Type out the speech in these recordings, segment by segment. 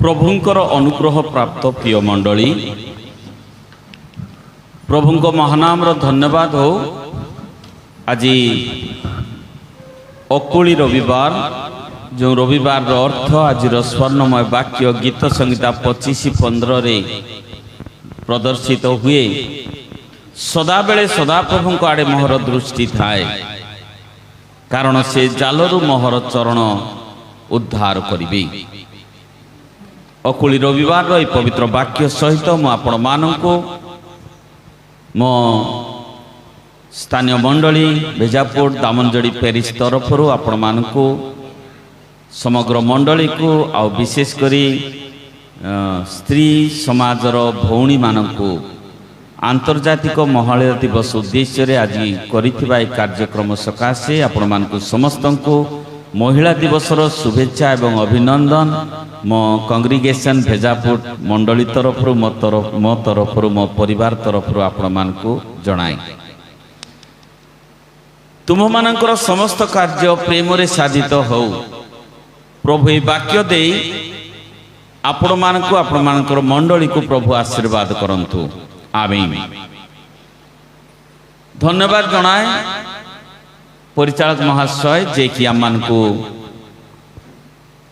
प्रभुंकर अनुग्रह प्राप्त प्रिय मंडली प्रभुंक महानाम धन्यवाद हो। आज अकुली रविवार जो रविवार अर्थ आज स्वर्णमय वाक्य गीत संहिता 25:15 प्रदर्शित हुए। सदा बेले सदा प्रभुंक आड़े मोहर दृष्टि थाए कारण से जालरू मोहर चरण उद्धार करिबे। अकुली रविवार पवित्र वाक्य सहित मु आपण मानकु मो स्थानीय मंडली भेजापुर दामनजोड़ी पेरिस तरफ आपण मानकु समग्र मंडली को आ विशेष करी स्त्री समाजर भौणी मानकु आंतर्जातिक महिला दिवस उद्देश्य आज करिथिबा कार्यक्रम सकाशे आपण मानकु समस्तंकु महिला दिवसर शुभेच्छा एवं अभिनंदन मो कांग्रिगेशन भेजापुर मंडली तरफ मो तरफ मो परिवार तरफ आपण मानकु जणाए। तुम मानकर समस्त कार्य प्रेम रे साधित हो। प्रभु ये वाक्य दे आपण मानकु आपण मानकर मंडली को प्रभु आशीर्वाद करंतु। आमीन। धन्यवाद जणाए परिचालक महाशय जे कि आम मानकु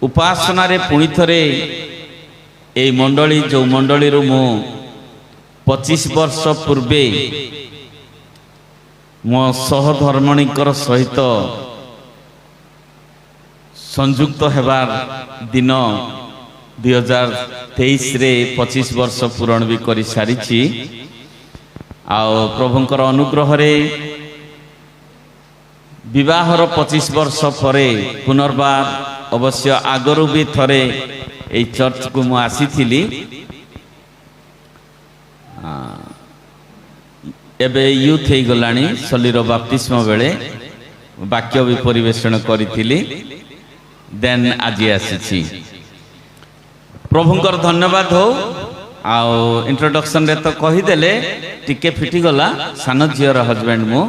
उपासना रे पुणी थरे ए मंडली जो मंडली रो मो 25 वर्ष पूर्वे मो सहधर्मणीकर सहित संयुक्त हेबार दिन 2023 रे 25 वर्ष पूरण भी करि सारिछि। आ प्रभुंकर अनुग्रह रे विवाहर 25 वर्ष परे पुनर्बार अवश्य आगरू भी थरे ए चर्च को मु आसीथिली। एबे यूथ हे गलानी सलीर बाप्तिस्म बेले वाक्य भी परिवेषण करिथिली देन आज आसीछि। प्रभुंकर धन्यवाद हो। आओ इंट्रोडक्शन रे तो कहि देले टिके फिटी गला सान झियर हस्बैंड मु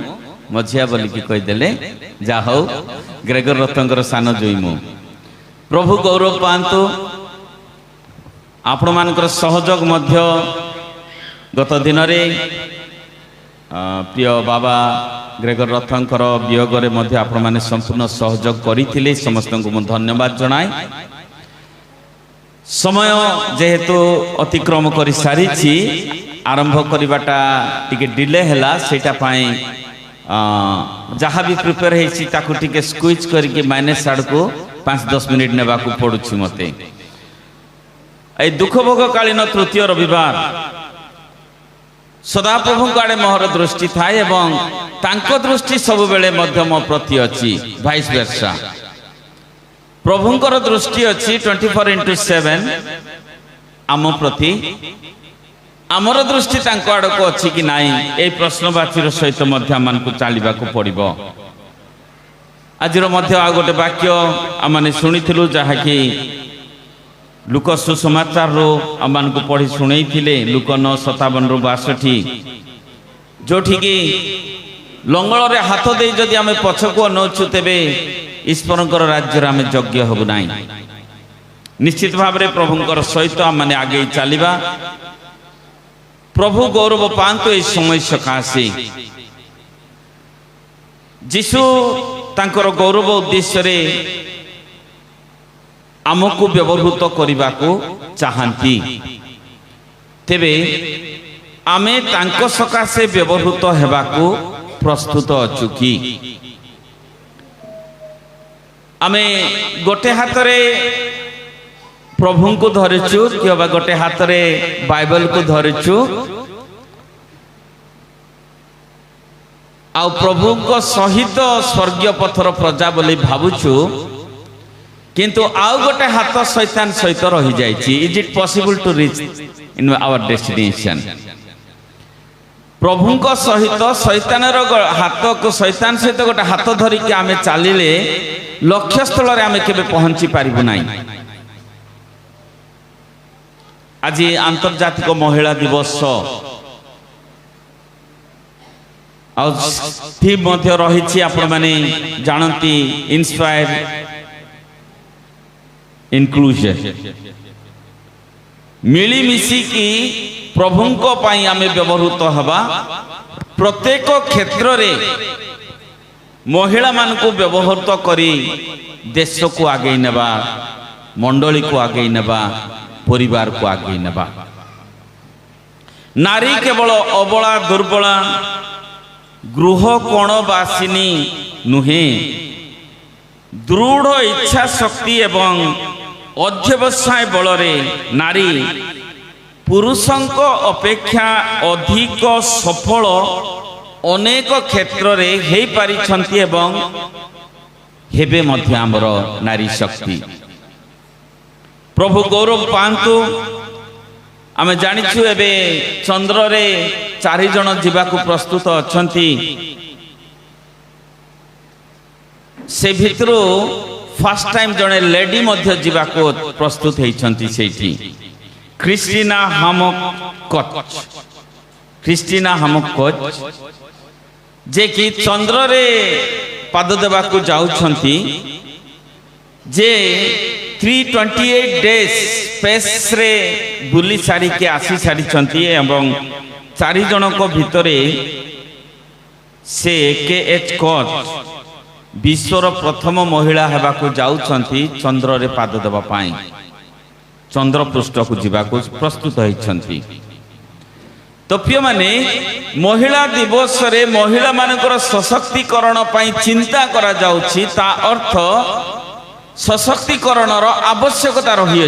मझिया बोली की कहीदेले जा हो ग्रेगर रत्नकर सान जोई मु। प्रभु गौरव पांतु। आपण मानकर सहयोग मध्य गत दिन रे प्रिय बाबा ग्रेगर रत्नकर वियोग रे मध्य आपण माने संपूर्ण सहयोग करिथिले समस्त को मु धन्यवाद जणाई। समय जेहेतु अतिक्रम करि सारिछि आरंभ करिबाटा टिके डिले हैला सेटा पाई जहाँ भी प्रिपेयर है स्क्विज करके माइनस आड़ को 5-10 मिनिट नेबा को पड़ुछि। मते ए दुख भोग कालीन तृतीय रविवार सदा प्रभु आड़े मोहर दृष्टि थाए एवं तांको दृष्टि सब बेले मध्य मो प्रति अछि वाइस वर्षा प्रभुंकर दृष्टि अछि 24/7 आम प्रति। आमर दृष्टि तांको आड़क अच्छी कि नाई ए प्रश्नवाची सहित मन को चलवा को पड़ो। आज आ गोटे वाक्य आम शुणी जहाँकि लुक सुसमाचार आम को पढ़ी शुणी लुक 9:57-62 जोठी कि लंगल रे हाथ दे जदि आम पछक अनौछु तेबे ईश्वर राज्य आम यज्ञ हबु नाई। निश्चित भाव में प्रभुंकर सहित आम आगे चलवा। प्रभु गौरव पांतु इस समय सकाशे जीशु तांकर गौरव उद्देश्य रे आमको व्यवहृत करने को चाहती तेबे आमे तांको सकाशे व्यवहृत हेबा को प्रस्तुत अछु कि आमे गोटे हाथ रे प्रभु को धरिचु कि गोटे हाथ रे बाइबल को धरिचु आ प्रभु को सहित स्वर्गीय पथर प्रजा बोली भावुछु किंतु आउ गोटे हाथ शैतान सहित रही जाइछि। Is it possible to reach in our destination? प्रभु को सहित शैतान हाथ को शैतान सहित गोटे हाथ धरिकी आमे चलिले लक्ष्य स्थल रे आमे केबे पहुंची पारिबु नाही। आज आंतर्जातिक महिला दिवस थीम मध्य रही आपण माने जानती इंस्पायर इनक्लूजन मिलिमिशिकी प्रभुंको पाई आमे व्यवहृत हवा प्रत्येक क्षेत्र रे महिला मान को व्यवहृत करी देश को आगे नेबा मंडली को आगे नेबा परिवार को आगे नेबा। नारी केवल अबला दुर्बला गृह कोणवासिनी नुहे दृढ़ इच्छा शक्ति एवं अध्यवसाय बल रे नारी पुरुषंक अपेक्षा अधिक सफल अनेक क्षेत्र रे हे पारिछंती एवं हेबे मध्य आमर नारी शक्ति प्रभु गौरव पांतु। आमे जानिछु एबे चंद्र रे 4 जण जीवाकू प्रस्तुत अछंती से भितरो फर्स्ट टाइम जणे लेडी मध्य जीवाकू प्रस्तुत हेइछंती सेठी क्रिस्टीना हमकच जे कि चंद्र रे पाद देवाकू जाउछंती जे 328 डेज स्पेस रे बुली सारी के आसी सारी छंती एवं 4 जनक भितरे से KH कोच विश्वर प्रथम महिला हेबाकू जाउछंती चंद्र रे पाद देबा पाई चंद्र पृष्ठ को जीवाकू प्रस्तुत होइछंती। तो प्रिय माने महिला दिवस रे महिला मानकर सशक्तिकरण पाई चिंता करा जाउछि ता अर्थ सशक्तिकरण आवश्यकता रही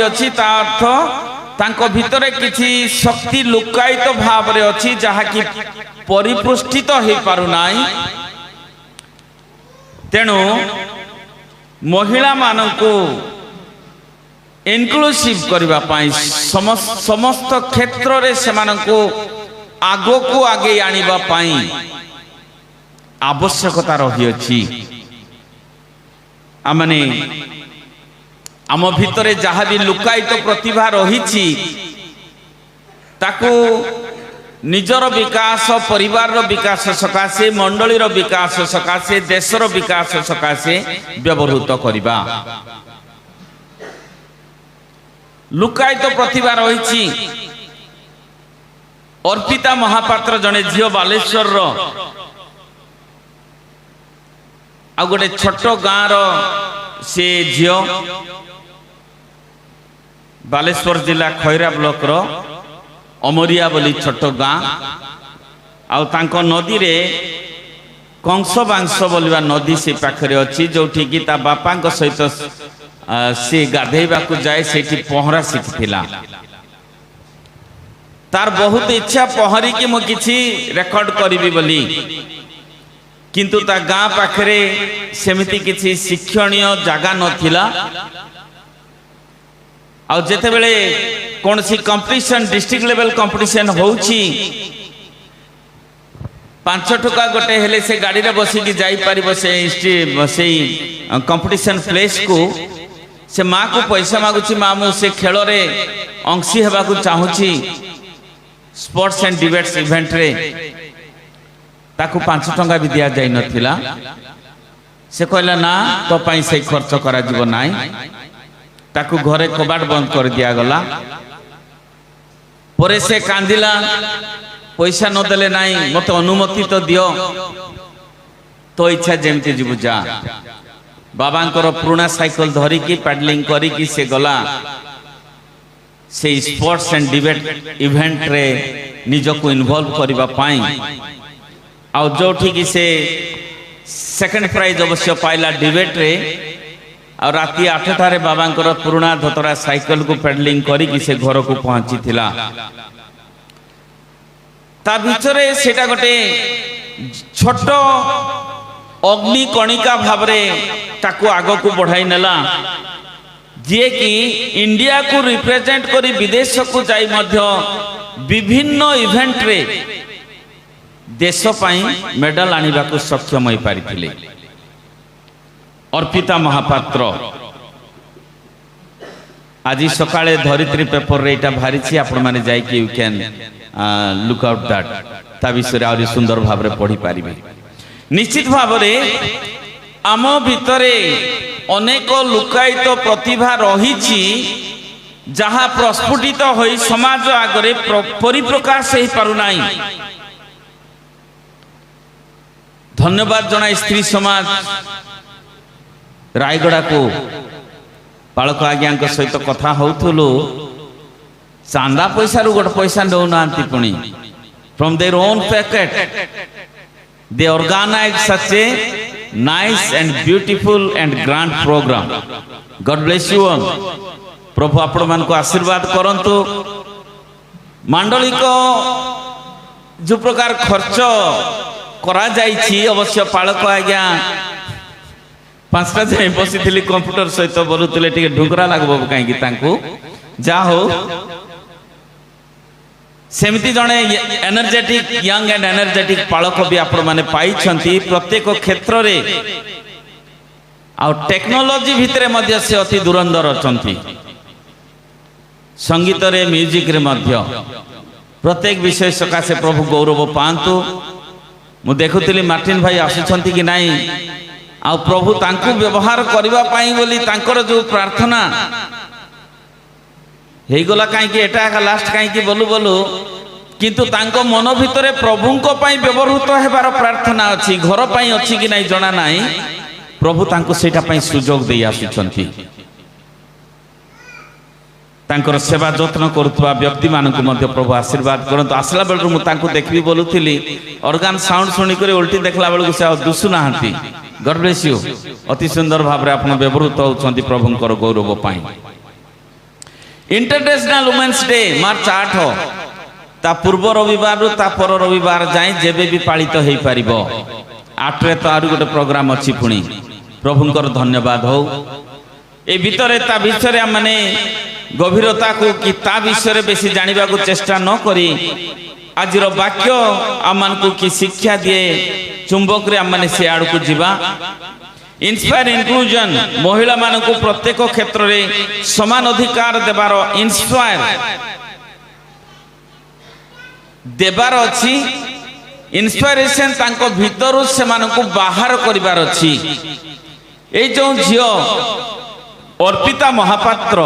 अछि ता अर्थ तांको भितरे किछि शक्ति लुकायित भाव रे अछि जहा कि परिपुष्टित हे पारु नाही। तेणु महिला मानकू इनक्लूसिव करबा पाई समस्त क्षेत्र रे सेमानकू आगो को आगे आनिबा पाई आवश्यकता रही अछि। आमने आम भितरे जहाँ भी लुकायित प्रतिभा रही ताकू निजर विकास परिवार विकास सकाशे मंडली विकास सकाशे देशर विकास सकाशे व्यवहृत करबा। लुकायित प्रतिभा रही अर्पिता महापात्र जने झियो बालेश्वर रो आ गोटे छोट गाँव से झियो बालेश्वर जिला खैरा ब्लॉक रो अमरिया बोली छोट गाँ आउ तांको नदी रे कंस बांस बोलिबा नदी से पाखरे अछि जोठी कि ता बापा सहित से गाधेबा को जाए सेठी पहरा शिखिथिला। तार बहुत इच्छा पहरी कि मु किछि रेकॉर्ड करिवि बोली किंतु ता गाँ पाखरे सेमिति किछि शिक्षणीय जागा नथिला। आ जेते बेले कौन सी कंपटीशन डिस्ट्रिक्ट लेवल कंपटीशन होउची 5 टका गोटे हेले से गाड़ी रे बसी कि जाई परिबो से कंपटीशन प्लेस को से माँ को पैसा मागुची माँ मु से खेल रे अंशी हेबा को चाहूची स्पोर्ट्स एंड डिबेट्स इवेंट रे ताकू 5 टका भी दिया जाई नथिला। से कहला ना तो पाई से खर्च करा जीव नाई ताकू घरे कबाट बंद कर दिया गला। परे से कांदिला पैसा न देले नाई मते अनुमति तो दियो तो इच्छा जेमती जीव जा। बाबांकर पुराना साइकिल धरी की पैडलिंग करी की से गला से स्पोर्ट्स एंड डिबेट इवेंट रे निजको इन्वॉल्व करबा पाई आ जो ठीक से सेकंड प्राइज अवश्य पाइला डिबेट रे और राति 8 बाबांकर पुराना धतरा साइकिल को पैडलिंग करी की से घर को पहुंची थिला। ता भितरे सेटा गोटे छोट अग्नि कणिका भावरे ताकू आगो को बढ़ाई नेला जे कि इंडिया को रिप्रेजेंट करी विदेश को जाई मध्य विभिन्न इवेंट रे देश पाई मेडल आनिबा को सक्षम होई पारिथिले। अर्पिता महापात्र आज सकाळे धरित्री पेपर रे एटा भारिछि आपण माने जाई कि you can look out that ता विषय आउरी सुंदर भाव रे पढ़ी पारिबे। निश्चित भाव रे आम भितरे अनेक लुकायित प्रतिभा रही जहाँ प्रस्फुटित हो समाज आगे परिप्रकाश हो पारुना। धन्यवाद जना स्त्री समाज रायगड़ा को बालक आज्ञा सहित कथा होथुलु चांदा पैसा रु गोटे पैसा नौना पुणी from their own pocket they organize such a nice and beautiful and grand program. God bless you all. प्रभु आपण मान को आशीर्वाद करंतु। मंडली को जो प्रकार खर्च करा जाइछि अवश्य पालक आज्ञा 5टा जाए बसी कंप्यूटर सहित बोलुले टे ढुंगरा लगब कहीं जा हो सेमती जड़े एनर्जेटिक यंग एंड एनर्जेटिक पालक भी आपण माने पाइछंती प्रत्येक क्षेत्र रे आ टेक्नोलॉजी भितरे मध्य से अति दुरंदर अछंती। संगीत रे म्यूजिक रे मध्य प्रत्येक विषय सकाशे प्रभु गौरव पांतु। मु देखुतली मार्टिन भाई आसुछंती कि नाही आ प्रभु तांकु व्यवहार करबा पाई बोली तांकर जो प्रार्थना हे गला कहीं एटा लास्ट कहीं बोलू बोलू किंतु तांको मन भितरे प्रभुंको पाई व्यवहृत हेबार प्रार्थना अछि घर पाई अछि कि नहीं जना नाही। प्रभु तांको सेटा पाई सुजोग देई आसुछंती। तांकर सेवा जत्न करुवा व्यक्ति मानक मध्य प्रभु आशीर्वाद करंतु। आसला बेलु मु तांको देखबी बोलुथिली ऑर्गन साउंड सुनी करे उल्टी देखला बेलु से दुसु नाहंती। God bless you. अति सुंदर भाव रे आपण व्यवहृत होउछंती प्रभुंकर गौरव पाई। इंटरनेशनल वुमेन्स डे मार्च 8 ता पूर्व रविवार रु ता पर रविवार जाए जेबे भी पालित हो पारिबो। 8 रे तो आरु गोटे प्रोग्राम अछि पुणी। प्रभुंकर धन्यवाद हो। ए भितरे ता विषय माने गभीरता को कि ता विषय बेसी जानिबा को चेष्टा न करी आजिर वाक्य आमान को कि शिक्षा दिए चुंबक रे आमाने से आड़ को जीवा। इंस्पायर इंक्लूजन महिला मान को प्रत्येक क्षेत्र में समान अधिकार देवार इंस्पायर देवार अच्छी इंस्पिरेशन तांको भीतर से मान को बाहर करिवार अच्छी। ए जो झियो अर्पिता महापात्र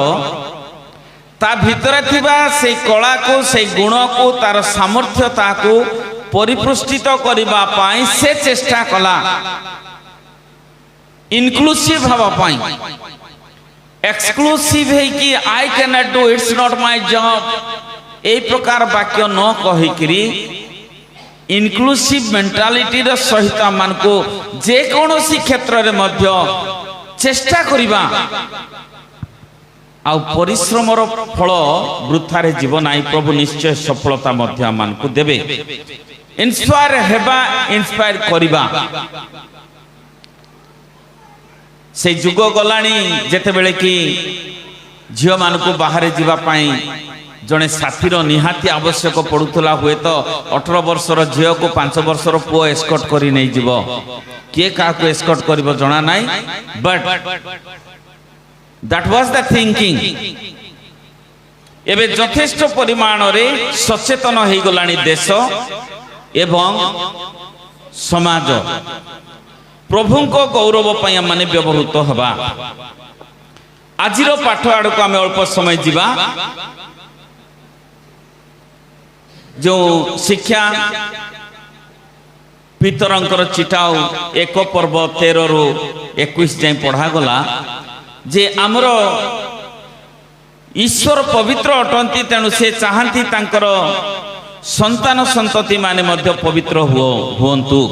ता भीतर थिबा से कला को से गुण को तार सामर्थ्यता को परिपुष्टित करबा पाई से चेष्टा कला इनक्लूसिव हवा पाई। एक्सक्लूसिव है कि I can not do it's not my job ए प्रकार वाक्य न कहि करी इनक्लूसिव मेंटालिटी र सहित मान को जे कोनोसी क्षेत्र रे मध्य चेष्टा करिबा आ परिश्रम रो फल वृथा रे जीवन आई प्रभु निश्चय सफलता मध्य मान को देबे। इंस्पायर हेबा इंस्पायर करिबा से जुग गलानी जेते बेले कि झियो मान को बाहर जीवा पाई जड़े साथीर निहाती आवश्यक पड़ूला हुए तो 18 वर्षर झील को 5 वर्षर पुओ एस्कॉर्ट करी नहीं जीव किए क्या एस्कॉर्ट करिवो जना नाई but that was the thinking. एबे यथेष्ट परिमाण रे सचेतन हो गलानी देश एवं समाज प्रभु को गौरव पाई माने व्यवहृत हवा। आजिर पाठ आड़ को आम अल्प समय जीवा जो शिक्षा पितरंकर चिटाऊ 1 पर्व 13 रु 21 जाए पढ़ा गला जे आमर ईश्वर पवित्र अटंती तेणु से चाहती तांकर संतान संतति माने मध्य पवित्र हुअन्तु।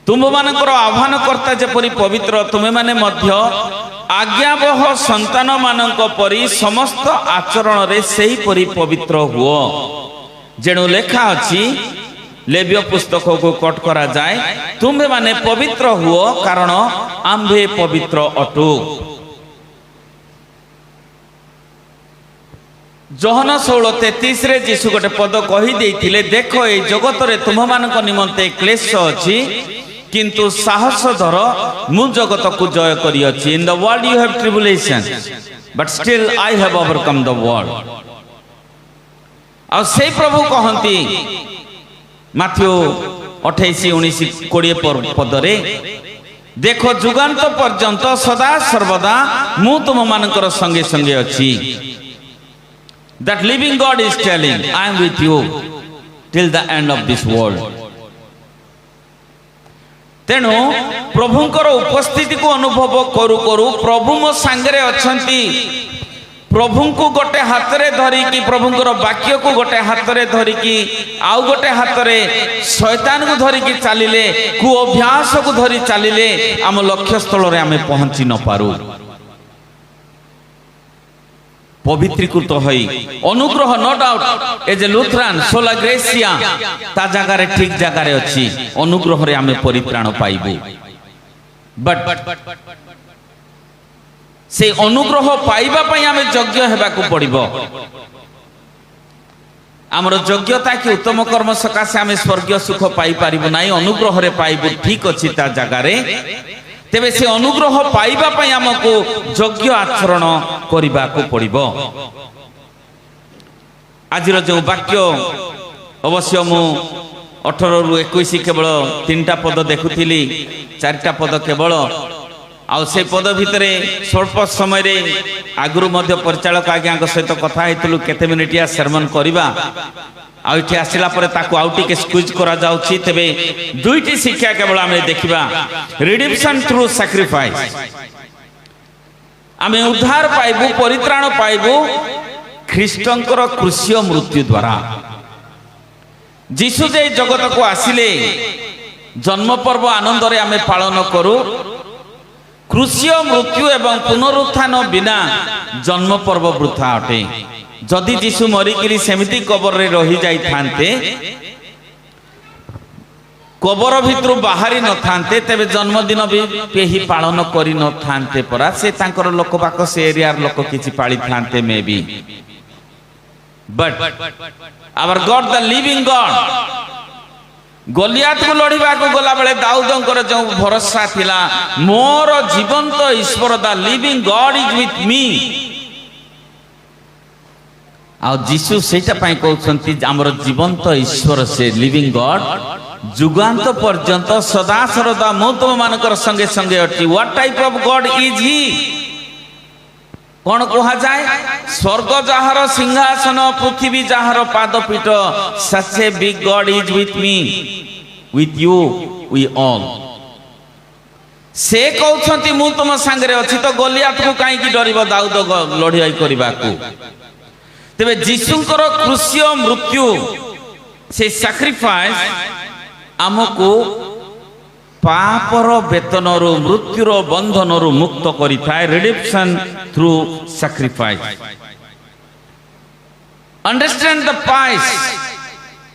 तुम मानकर आह्वान करता जेपरी पवित्र तुमे माने मध्य आज्ञावह संतान मानक परी समस्त आचरण रे सही परी पवित्र हुओ जेणु लेखा अछि लेव्य पुस्तक को कट करा जाए तुम्हें माने पवित्र हुओ कारण आम्भे पवित्र अटु। जोहन 16:33 रे जीशु गोटे पद कही देइथिले देखो ए जगत रे तुम मानक निमंते क्लेश अछि किंतु साहस धर मु जगत को जय करी अछि। In the world you have tribulation but still I have overcome the world. आ से प्रभु कहंती माथ्यू 28-19-20 पदरे देखो जुगांत पर्यंत सदा सर्वदा मु तुम मानकर संगे संगे अच्छी that living God is telling I am with you till the end of this world. तेणु प्रभुंकर उपस्थिति को अनुभव करू करू प्रभु मो सांगरे अछंती प्रभु को गोटे हाथ रे धरिकी प्रभुंकर वाक्य को गोटे हाथ रे धरिकी आउ गोटे हाथ रे शैतान को धरिकी चलिले कु अभ्यास को धरी चलिले आम लक्ष्य स्थल रे आमे पहुंची न पारू। पवित्रीकृत हई अनुग्रह नो डाउट एज ए लुथरान सोला ग्रेसिया ता जगह रे ठीक जगह रे अछि अनुग्रह रे आमे परित्राण पाइबू। बट से अनुग्रह पाइबा पई आमे योग्य हेबाकू पड़िबो। आमर योग्यता कि उत्तम कर्म सकाशे आमे स्वर्गीय सुख पाई पारिबो नाही अनुग्रह रे पाइबू ठीक अछि ता जगह रे। तेबे से अनुग्रह पाइबा पई हमको योग्य आचरण करिबाकू पड़िबो। आजिर जो वाक्य अवश्य मु 18 रु 21 केवल 3टा पद देखुथिली 4टा पद केवल आउ से पद भितरे स्वल्प समय रे आगुरु मध्य परिचालक आज्ञा सहित कथा हेतलु केते मिनिटिया सरमन करिबा आउ इठी आसिला परे ताकू आउटी के स्क्विज करा जाउची। तेबे दुईटी शिक्षा केवल आमे देखिबा रिडेम्पशन थ्रू सैक्रिफाइस आमे उद्धार पाइबू परित्राण पाइबू ख्रीष्टंकर क्रूसीय मृत्यु द्वारा। जीशु जे जगत को आसिले जन्म पर्व आनंद रे आमे पालन करू क्रूसीय मृत्यु एवं पुनरुत्थान बिना जन्म पर्व वृथा अटे। जदि जीशु मरिकिरी सेमिति कबर रे रही जाई थांते कबर भितरु बाहरी न थांते तेबे जन्मदिन भी केही पालन करी न थांते परा से तांकर लोक बाक से एरियार लोक किछि पाळी थांते may be but our God the living God Goliath को लड़िबा को गला बेले दाऊदंकर जो भरोसा थिला मोर जीवंत ईश्वर the living God is with me आ जीसु सेटा पई कहउछंती हमर जीवंत ईश्वर से लिविंग गॉड जुगांत पर्यंत सदा सर्वदा मो तुम मानकर संगे संगे अटी। What type of God is he कौन कहा जाए स्वर्ग जाहार सिंहासन पृथ्वी जाहार पादपीठ such a big God is with me with you we all. से कहउछंती मु तुम संगे अछि तो गोलियात को काई की डरिबो दाऊद लड़ाई करबाकू। तेबे जीशुंकर क्रूसीय मृत्यु से सैक्रिफाइस हमको पापर वेतनरु मृत्युर बंधनरु मुक्त करिथाय redemption through sacrifice. Understand the price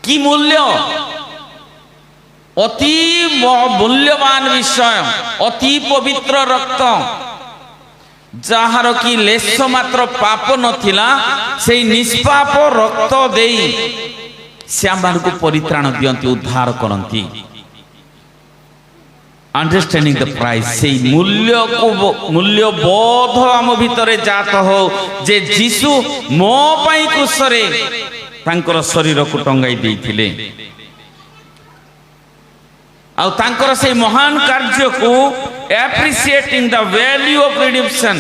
की मूल्य अति मूल्यवान विषय अति पवित्र रक्त जहार की लेश मात्र पाप नथिला से निष्पाप रक्त देई से आम को परित्राण दियंती उद्धार करंती। अंडरस्टैंडिंग द प्राइस से मूल्य को मूल्य बोध आम भितर जात हो जे जीशु मो पई क्रूसरे तांकर शरीर को टंगाई देइथिले आ तांकर से महान कार्य को appreciating the value of redemption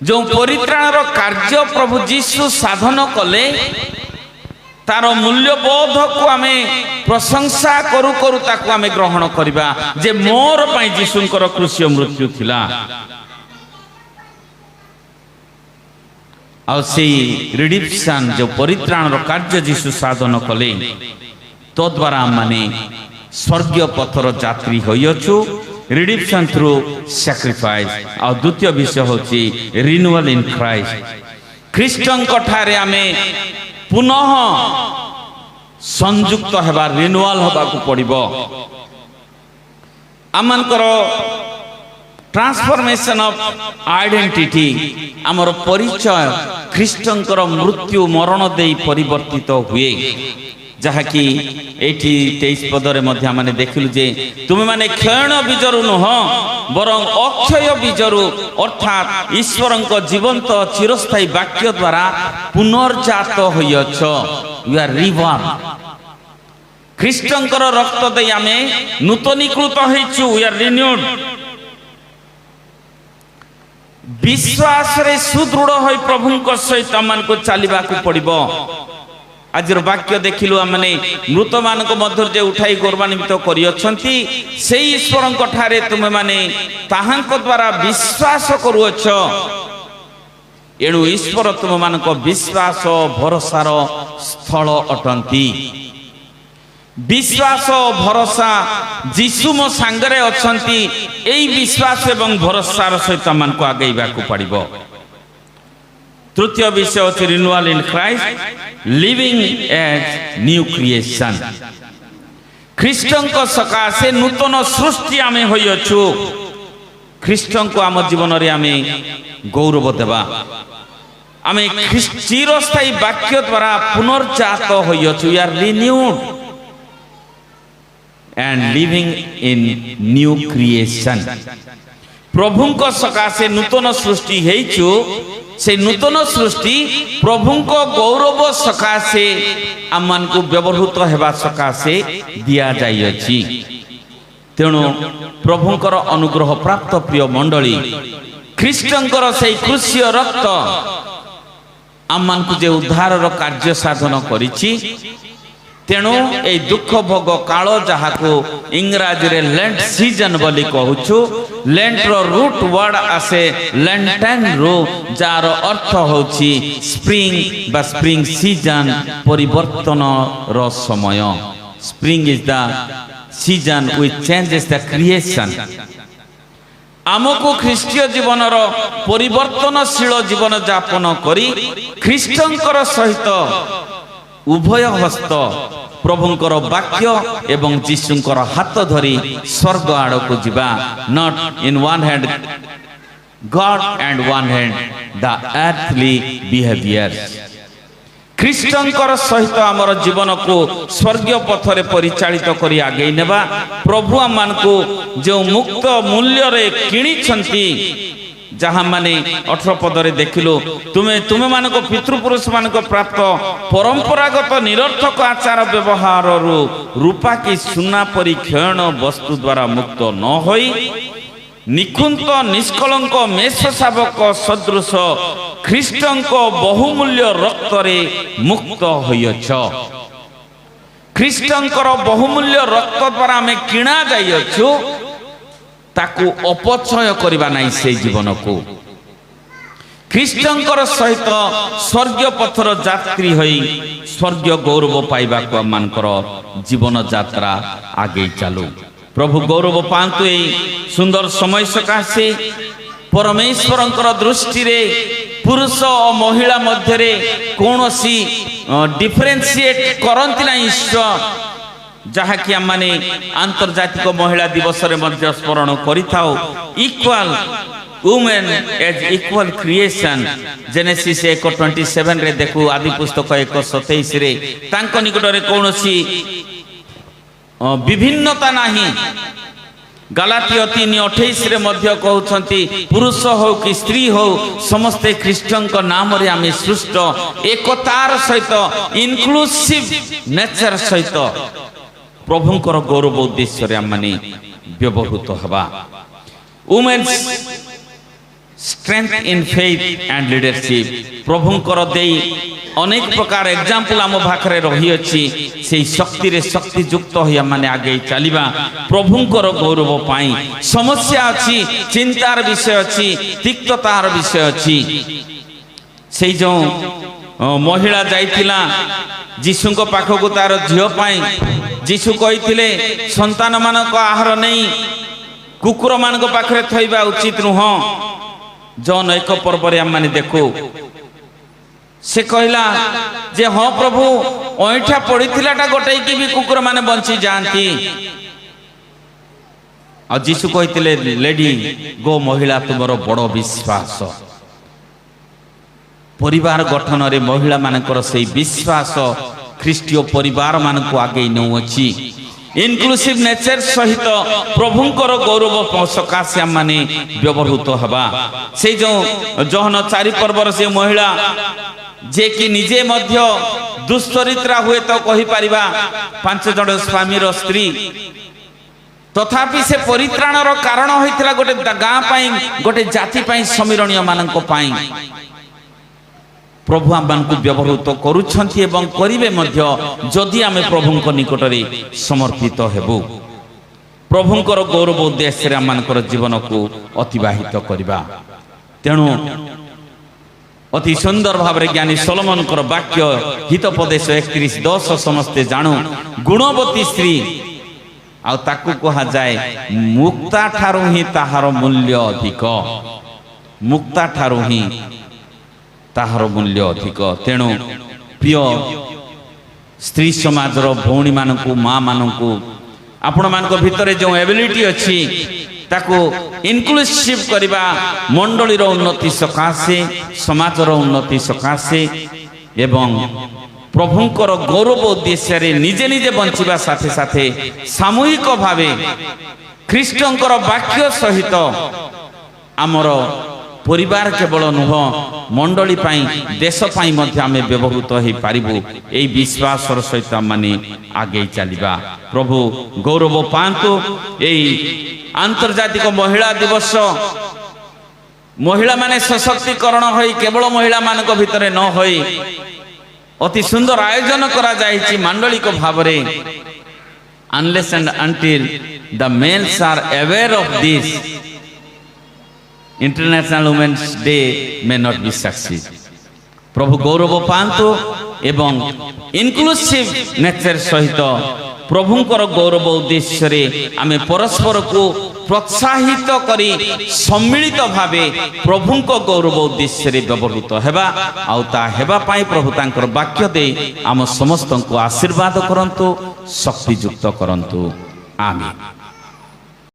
जो परित्राण रो कार्य प्रभु जीशु साधन कले तार मूल्यबोध को आमे प्रशंसा करू करू ताको आमे ग्रहण करिबा जे मोर पई जीशुंकर क्रूसीय मृत्यु थिला आ से रिडेम्पशन जो परित्राण रो कार्य जीशु साधन कले तो द्वारा माने स्वर्गीय पथर यात्री होइछु रिडेम्पशन थ्रू सैक्रिफाइस। आ द्वितीय विषय होची रिन्यूअल इन क्राइस्ट ख्रीष्टन कठारे आमे पुनः संयुक्त हेबा रिन्यूअल होबा को पड़िबो। आमनकर ट्रांसफॉर्मेशन ऑफ आइडेंटिटी आमर परिचय ख्रीष्टंकर मृत्यु मरण देई परिवर्तित हुए जहा कि एठी 23 पदरे मध्य माने देखिलु जे तुमे माने क्षण बीजरु नुह बरं अक्षय बीजरु अर्थात ईश्वरंक जीवंत चिरस्थायी वाक्य द्वारा पुनर्जात होइछ। यू आर रिबॉर्न ख्रीष्टंकर रक्त दे आमे नूतनीकृत होइछु। वी आर रिन्यूड विश्वास रे सुदृढ़ होई प्रभुंक सहित आमको चलवाक पड़ो। आज वाक्य देखिलु आमने मृत मान मध्य जे उठाई गौरवान्वित करियछंती से ईश्वर ठारे तुमे माने ताहांक द्वारा विश्वास करुअछ। एणु ईश्वर तुम मान विश्वास भरोसार स्थल अटंती। विश्वास भरोसा जीशु मो सांगरे अछंती। एई विश्वास एवं भरोसार सहित आमको आगेइबाकू पड़िबो। तृतीय विषय होची renewal in Christ, living as new creation. ख्रीष्टन को सकाशे नूतन सृष्टि आमे होइअछु। ख्रीष्टन को आम जीवन रे आमे गौरव देबा। आमे चिरस्थायी वाक्य द्वारा पुनर्जात होइअछु। We are renewed and living in new creation. प्रभुंक सकाशे नूतन सृष्टि हेइछु। से नूतन सृष्टि प्रभुंक गौरव सकाशे आमान को व्यवहृत हेबा सकाशे दिया जाइछि। तेणु प्रभुंकर अनुग्रह प्राप्त प्रिय मंडली, ख्रीष्टंकर से क्रूसीय रक्त आमान को जे उद्धार कार्य साधन करिछि। तेणु ए दुख भोग काल जहाको इंग्राजी रे लेंट सीजन बोली कहूछु। लेंट रो रूट वर्ड आसे लेंटेन रो, जार अर्थ होछि स्प्रिंग बा स्प्रिंग सीजन, परिवर्तन रो समय। Spring is the season which changes the creation. आमको ख्रीष्टीय जीवन रो परिवर्तनशील जीवन यापन करी ख्रीष्टंकर सहित उभय हस्त प्रभुंकर वाक्य एवं जीशुंकर हाथ धरी स्वर्ग आड़ को जीवा। Not in one hand God and one hand the earthly behaviours. ख्रीष्टंकर सहित आमर जीवन को स्वर्गीय पथरे परिचालित करी आगे नेबा। प्रभु आमान को जो मुक्त मूल्य रे किणी छंती, जहाँ माने 18 पदरे देखिलो, तुमे मानको पितृपुरुष मानको प्राप्त परंपरागत निरर्थक आचार व्यवहार रूपा की सुना परी क्षण वस्तु द्वारा मुक्त न होई निकुंत निष्कलंक मेष शावक सदृश ख्रीष्टंक बहुमूल्य रक्तरे मुक्त होइछ। ख्रीष्टंकर बहुमूल्य रक्त द्वारा आमे किणा जाइछु। ताकू अपचय करबा नहीं से जीवन को। ख्रीष्टंकर सहित स्वर्गीय पथर यात्री होई स्वर्गीय गौरव पाइबा को आमनकर जीवन यात्रा आगे चालू। प्रभु गौरव पांतु ए सुंदर समय सकाशे परमेश्वरंकर दृष्टि रे पुरुष और महिला मध्य रे कोनोसी डिफरेंशिएट करंती ना ईश्वर। जहा कि आमने आंतर्जातिक महिला दिवस रे मध्य स्मरण करिथाओ। Equal women as equal creation. Genesis 1:27 रे देखु, आदि पुस्तक 1:27 रे तांको निकट रे कोनोसी विभिन्नता नाही। गलातिय 3:28 रे मध्य कहउछंती पुरुष हो कि स्त्री हो समस्ते ख्रीष्टंक नाम रे आमे सृष्ट एकतार सहित इनक्लूसिव नेचर सहित प्रभुंकर गौरव उद्देश्य रे आमने व्यवहृत हवा। Women's strength in faith and leadership. प्रभुंकर देई अनेक प्रकार एग्जांपल आम पाखरे रही अछि। से शक्ति रे शक्ति युक्त होई आमने आगे चलिबा। प्रभुंकर गौरव पाई समस्या अछि, चिंतार विषय अछि, तिक्ततार विषय अछि। से जो महिला जाइथिला जीशुंक पाखको तार झियो पाई, जीशु कहिथिले संतान मानक आहार नहीं कुकुर मानक पाखरे थइबा उचित नुह। जॉन 1 पर्व रे आम देखू, से कहला जे हाँ प्रभु ऐठा पड़ीथिलाटा गोटे की भी कुकुर माने बंची जाती। और जीशु कहिथिले लेडी गो महिला तुमरो बड़ विश्वास। परिवार गठन रे महिला मानकर से विश्वास ख्रीष्टीय परिवार मानक आगे नौछि। इनक्लूसिव नेचर सहित प्रभुंकर गौरव सकाशे माने व्यवहृत हवा। से जो जहन 4 पर्वर से महिला जे कि निजे मध्य दुश्चरित्रा हुए तो कहि परिबा 5 जण स्वामीर स्त्री तथापि से परित्राणर कारण होइतिला गोटे गाँ पाई गोटे जाति पाई समीरणीय मानक पाई प्रभु आमको व्यवहृत करुछंती एवं करिवे मध्य जदि आमे प्रभुंक निकटरे समर्पित हेबु प्रभुंकर गौरव उद्देश्य रे आमनकर जीवन को अतिबाहित करिबा। तेणु अति सुंदर भाव रे ज्ञानी सोलोमनकर वाक्य हितोपदेश 31:10 समस्ते जानू गुणवती स्त्री आ ताकू कहा जाए मुक्ता ठारू ही ताहार मूल्य अधिक मुक्ता ठारू ही ताहार मूल्य अधिक। तेणु प्रिय स्त्री समाजर भौणी मानकू माँ मानकू आपण मानक भितरे जो एबिलिटी अच्छी ताकू इनक्लूसिव करबा मंडलीर उन्नति सकाशे समाजर उन्नति सकाशे एवं प्रभुंकर गौरव उद्देश्य रे निजे निजे बंचिबा साथे साथे सामूहिक भावे ख्रीष्टंकर वाक्य सहित आमर परिवार केवल नुह मंडली पाई देश पाई मध्य आमे व्यवहृत हो पारिबु एई विश्वास सहित माने आगे चलिबा। प्रभु गौरव पांतु एई आंतर्जातिक महिला दिवस महिला माने सशक्तिकरण होई केवल महिला मानक भितरे न होई अति सुंदर आयोजन करा जायछि मांडलिक भावरे unless and until the men's are aware of this international women's day may not be succeed. प्रभु गौरव पांतु एवं इनक्लूसिव नेचर सहित प्रभुंकर गौरव उद्देश्य रे आमे परस्पर को प्रोत्साहित करी सम्मिलित भावे प्रभुंक गौरव उद्देश्य रे व्यवहृत हेबा आउ ता हेबा पाई प्रभु तांकर वाक्य दे आम समस्त को आशीर्वाद करंतु शक्तियुक्त करंतु आमीन।